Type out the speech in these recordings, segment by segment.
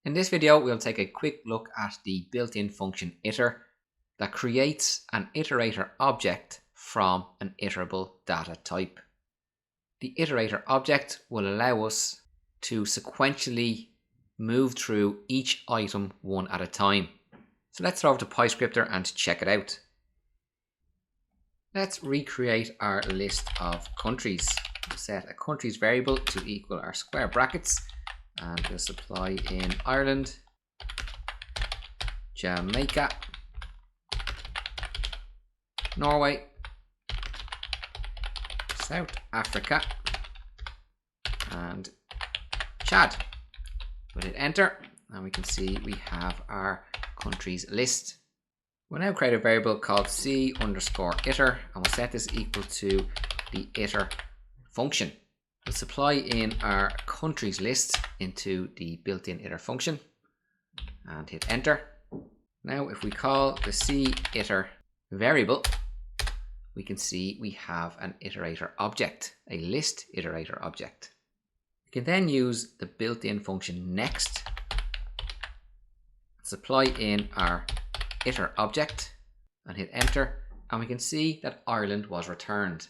In this video, we'll take a quick look at the built-in function iter that creates an iterator object from an iterable data type. The iterator object will allow us to sequentially move through each item one at a time. So let's throw over to PyScripter and check it out. Let's recreate our list of countries. We'll set a countries variable to equal our square brackets, and we'll supply in Ireland, Jamaica, Norway, South Africa, and Chad. We'll hit enter, and we can see we have our countries list. We'll now create a variable called c_iter, and we'll set this equal to the iter function. We'll supply in our countries list into the built-in iter function and hit enter. Now if we call the c_iter variable, we can see we have an iterator object, a list iterator object. We can then use the built-in function next, supply in our iter object and hit enter, and we can see that Ireland was returned.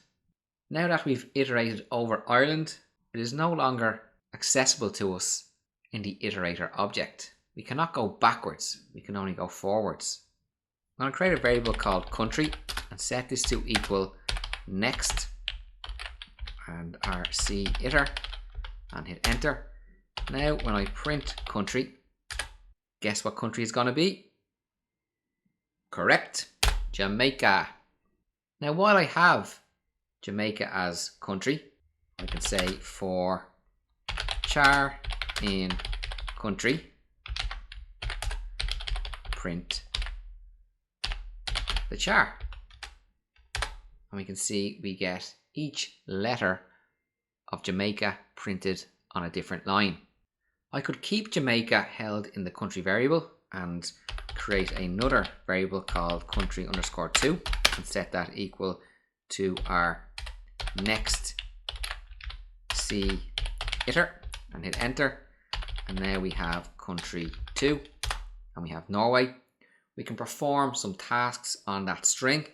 Now that we've iterated over Ireland, it is no longer accessible to us in the iterator object. We cannot go backwards, we can only go forwards. I'm going to create a variable called country and set this to equal next and our c_iter and hit enter. Now when I print country, guess what country is going to be? Correct, Jamaica. Now while I have Jamaica as country, I can say for char in country, print the char. And we can see we get each letter of Jamaica printed on a different line. I could keep Jamaica held in the country variable and create another variable called country_2 and set that equal to our next c_iter and hit enter. And now we have country 2 and we have Norway. We can perform some tasks on that string.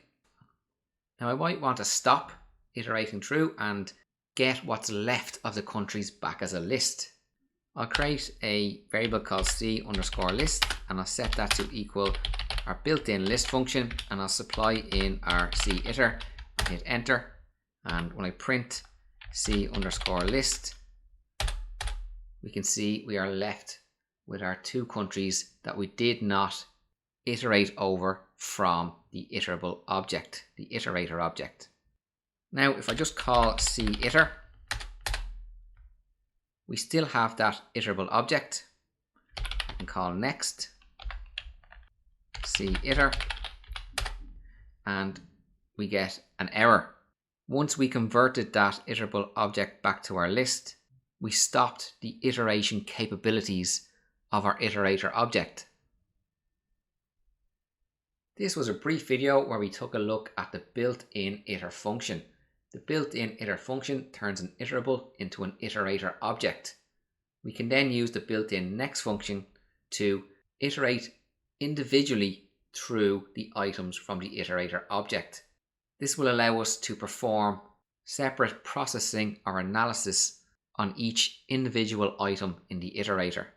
Now I might want to stop iterating through and get what's left of the countries back as a list. I'll create a variable called c_list and I'll set that to equal our built-in list function, and I'll supply in our c_iter and hit enter. And when I print c_list, we can see we are left with our two countries that we did not iterate over from the iterable object, the iterator object. Now if I just call c_iter, we still have that iterable object. I can call next c_iter and we get an error. Once we converted that iterable object back to our list, we stopped the iteration capabilities of our iterator object. This was a brief video where we took a look at the built-in iter function. The built-in iter function turns an iterable into an iterator object. We can then use the built-in next function to iterate individually through the items from the iterator object. This will allow us to perform separate processing or analysis on each individual item in the iterator.